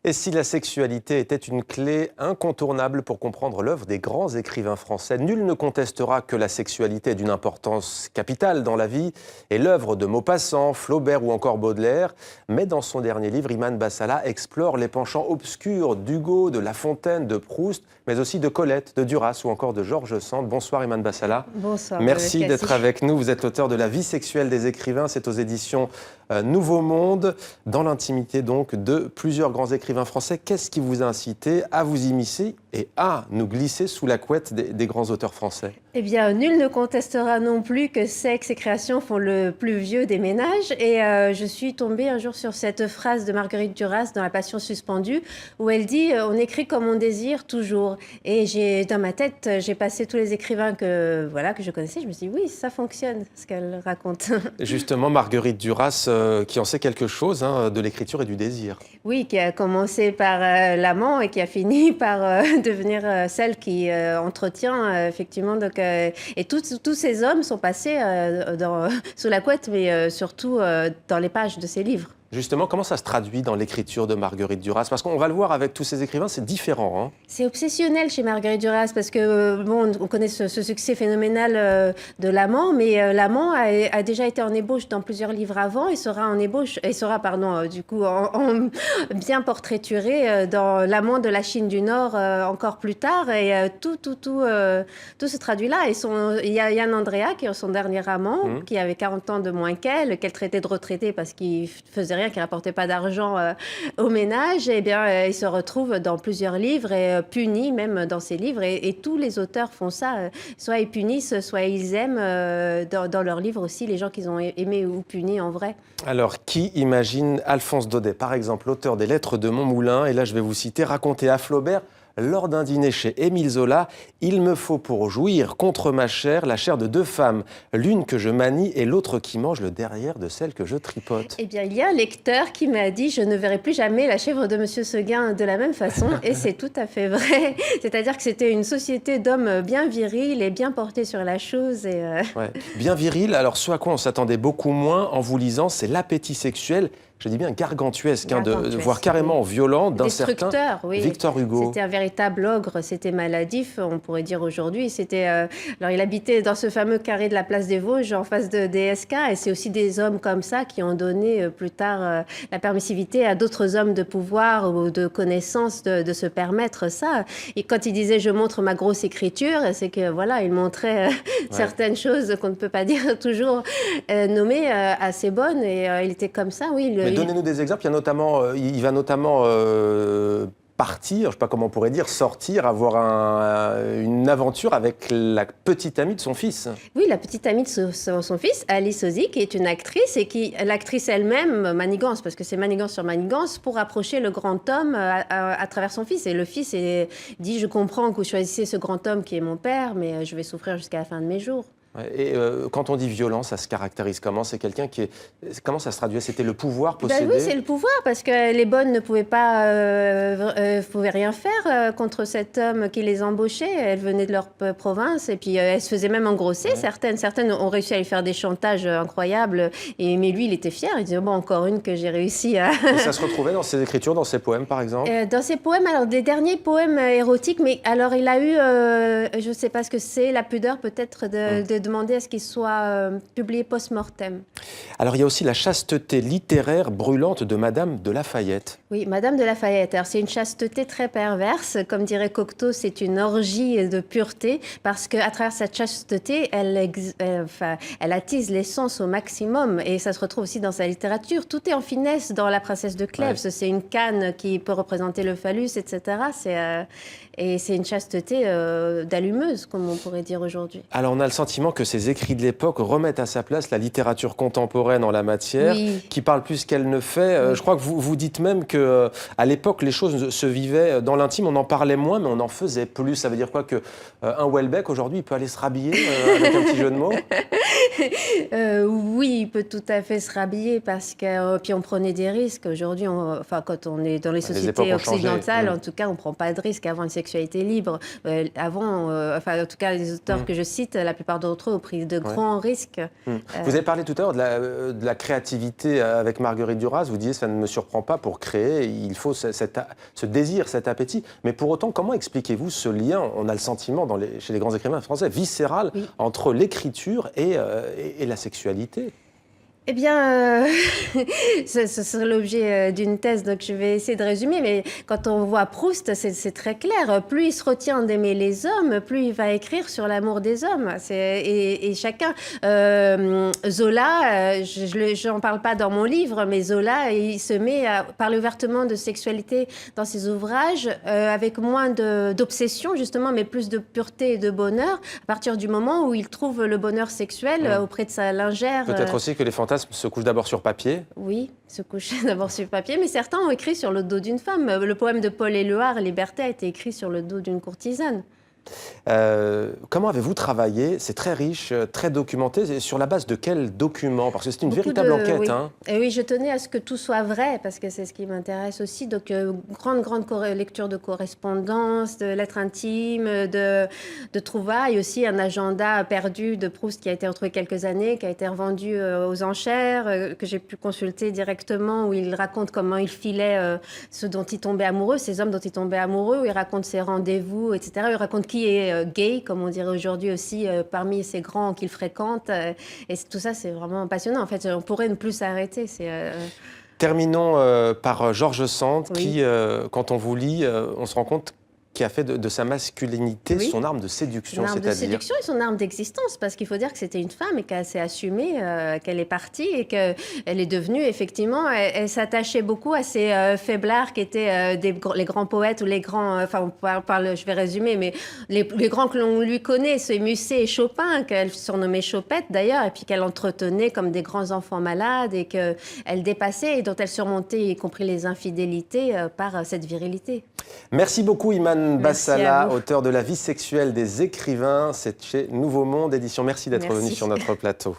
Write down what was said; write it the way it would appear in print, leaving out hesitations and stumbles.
Et si la sexualité était une clé incontournable pour comprendre l'œuvre des grands écrivains français, nul ne contestera que la sexualité est d'une importance capitale dans la vie et l'œuvre de Maupassant, Flaubert ou encore Baudelaire. Mais dans son dernier livre, Iman Bassala explore les penchants obscurs d'Hugo, de La Fontaine, de Proust, mais aussi de Colette, de Duras ou encore de Georges Sand. Bonsoir Iman Bassala. Bonsoir. Merci d'être avec nous. Vous êtes l'auteur de La vie sexuelle des écrivains. C'est aux éditions Nouveau Monde, dans l'intimité donc de plusieurs grands écrivains français. Qu'est-ce qui vous a incité à vous immiscer et à nous glisser sous la couette des grands auteurs français? Eh bien, nul ne contestera non plus que sexe et création font le plus vieux des ménages. Et je suis tombée un jour sur cette phrase de Marguerite Duras dans La Passion suspendue, où elle dit « On écrit comme on désire toujours ». Et dans ma tête, j'ai passé tous les écrivains que je connaissais. Je me suis dit « Oui, ça fonctionne, ce qu'elle raconte ». Justement, Marguerite Duras, qui en sait quelque chose de l'écriture et du désir. Oui, qui a commencé par l'amant et qui a fini par devenir celle qui entretient effectivement. Donc, et tous ces hommes sont passés sous la couette, mais surtout dans les pages de ses livres. Justement, comment ça se traduit dans l'écriture de Marguerite Duras? Parce qu'on va le voir avec tous ces écrivains, c'est différent. C'est obsessionnel chez Marguerite Duras parce que, on connaît ce succès phénoménal de l'amant, mais l'amant a déjà été en ébauche dans plusieurs livres avant et sera du coup, bien portraituré dans L'amant de la Chine du Nord encore plus tard. Et tout se traduit là. Et il y a Yann Andrea, qui est son dernier amant, qui avait 40 ans de moins qu'elle traitait de retraité parce qu'il faisait rien, qui ne rapportait pas d'argent au ménage, et bien, il se retrouve dans plusieurs livres et puni même dans ses livres. Et tous les auteurs font ça. Soit ils punissent, soit ils aiment dans leurs livres aussi les gens qu'ils ont aimés ou punis en vrai. Alors, qui imagine Alphonse Daudet, par exemple, l'auteur des Lettres de Montmoulin, et là je vais vous citer, raconter à Flaubert: lors d'un dîner chez Émile Zola, il me faut pour jouir contre ma chair la chair de deux femmes, l'une que je manie et l'autre qui mange le derrière de celle que je tripote. Eh bien, il y a un lecteur qui m'a dit « Je ne verrai plus jamais la chèvre de Monsieur Seguin de la même façon ». Et c'est tout à fait vrai. C'est-à-dire que c'était une société d'hommes bien virils et bien portés sur la chose. Ouais. Bien viril, alors ce à quoi on s'attendait beaucoup moins en vous lisant, c'est l'appétit sexuel, je dis bien gargantuesque, voire carrément violent d'un certain Victor Hugo. C'était un véritable ogre, c'était maladif, on pourrait dire aujourd'hui. Alors il habitait dans ce fameux carré de la place des Vosges, en face de DSK, et c'est aussi des hommes comme ça qui ont donné plus tard la permissivité à d'autres hommes de pouvoir ou de connaissance de se permettre ça. Et quand il disait « je montre ma grosse écriture », c'est que voilà, il montrait certaines choses qu'on ne peut pas dire toujours nommées assez bonnes, et il était comme ça, oui. Mais donnez-nous des exemples. Il va notamment partir, je ne sais pas comment on pourrait dire, sortir, avoir une aventure avec la petite amie de son fils. Oui, la petite amie de son fils, Alice Ozy, qui est une actrice et qui, l'actrice elle-même, manigance, parce que c'est manigance sur manigance, pour approcher le grand homme à travers son fils. Et le fils dit « Je comprends que vous choisissez ce grand homme qui est mon père, mais je vais souffrir jusqu'à la fin de mes jours ». Et quand on dit violence, ça se caractérise comment? C'est quelqu'un qui comment ça se traduit? C'était le pouvoir possédé? Oui, c'est le pouvoir, parce que les bonnes ne pouvaient rien faire contre cet homme qui les embauchait. Elles venaient de leur province, et puis elles se faisaient même engrosser. Ouais. Certaines ont réussi à lui faire des chantages incroyables, mais lui, il était fier. Il disait, bon, encore une que j'ai réussi à... Et ça se retrouvait dans ses écritures, dans ses poèmes, par exemple? Dans ses poèmes, alors des derniers poèmes érotiques, mais alors il a eu, je ne sais pas ce que c'est, la pudeur peut-être de demander à ce qu'il soit publié post-mortem. Alors il y a aussi la chasteté littéraire brûlante de Madame de Lafayette. Oui, Madame de Lafayette. Alors c'est une chasteté très perverse. Comme dirait Cocteau, c'est une orgie de pureté, parce qu'à travers cette chasteté, elle attise l'essence au maximum. Et ça se retrouve aussi dans sa littérature. Tout est en finesse dans La Princesse de Clèves. Ouais. C'est une canne qui peut représenter le phallus, etc. Et c'est une chasteté d'allumeuse, comme on pourrait dire aujourd'hui. Alors on a le sentiment que ces écrits de l'époque remettent à sa place la littérature contemporaine en la matière, qui parle plus qu'elle ne fait. Je crois que vous dites même qu'à l'époque, les choses se vivaient dans l'intime, on en parlait moins, mais on en faisait plus. Ça veut dire quoi? Un Houellebecq, aujourd'hui, il peut aller se rhabiller avec un petit jeu de mots? Oui, il peut tout à fait se rhabiller parce que puis on prenait des risques. Aujourd'hui, enfin quand on est dans les sociétés occidentales, en tout cas, on prend pas de risques avant une sexualité libre. Enfin en tout cas, les auteurs que je cite, la plupart d'entre eux ont pris de grands risques. Vous avez parlé tout à l'heure de la créativité avec Marguerite Duras. Vous disiez ça ne me surprend pas pour créer. Il faut ce désir, cet appétit. Mais pour autant, comment expliquez-vous ce lien? On a le sentiment chez les grands écrivains français viscéral entre l'écriture et la sexualité. Eh bien, ce serait l'objet d'une thèse, donc je vais essayer de résumer. Mais quand on voit Proust, c'est très clair. Plus il se retient d'aimer les hommes, plus il va écrire sur l'amour des hommes. Et chacun... Zola, je n'en parle pas dans mon livre, mais Zola, il se met à parler ouvertement de sexualité dans ses ouvrages, avec moins d'obsession, justement, mais plus de pureté et de bonheur, à partir du moment où il trouve le bonheur sexuel auprès de sa lingère. Peut-être aussi que les fantasmes se couchent d'abord sur papier. Oui, se coucher d'abord sur papier, mais certains ont écrit sur le dos d'une femme. Le poème de Paul Éluard, Liberté, a été écrit sur le dos d'une courtisane. Comment avez-vous travaillé? C'est très riche, très documenté. Et sur la base de quels documents? Parce que c'est une véritable enquête. Oui. Hein. Et oui, je tenais à ce que tout soit vrai, parce que c'est ce qui m'intéresse aussi. Donc, grande lecture de correspondance, de lettres intimes, de trouvailles, aussi un agenda perdu de Proust qui a été retrouvé quelques années, qui a été revendu aux enchères, que j'ai pu consulter directement, où il raconte comment il filait ceux dont il tombait amoureux, ces hommes dont il tombait amoureux, où il raconte ses rendez-vous, etc. Il raconte qui est gay, comme on dirait aujourd'hui aussi, parmi ces grands qu'il fréquente. Et tout ça, c'est vraiment passionnant. En fait, on pourrait ne plus s'arrêter. Terminons par George Sand, qui, quand on vous lit, on se rend compte qui a fait de sa masculinité son arme de séduction, c'est-à-dire... Son arme de séduction et son arme d'existence, parce qu'il faut dire que c'était une femme et qu'elle s'est assumée, qu'elle est partie et qu'elle est devenue, effectivement, elle s'attachait beaucoup à ces faiblards qui étaient les grands poètes ou les grands, enfin, je vais résumer, mais les grands que l'on lui connaît, c'est Musset et Chopin, qu'elle surnommait Chopette d'ailleurs, et puis qu'elle entretenait comme des grands enfants malades et qu'elle dépassait et dont elle surmontait, y compris les infidélités, par cette virilité. Merci beaucoup, Iman Bassala, auteur de La vie sexuelle des écrivains. C'est chez Nouveau Monde Édition. Merci d'être venu sur notre plateau.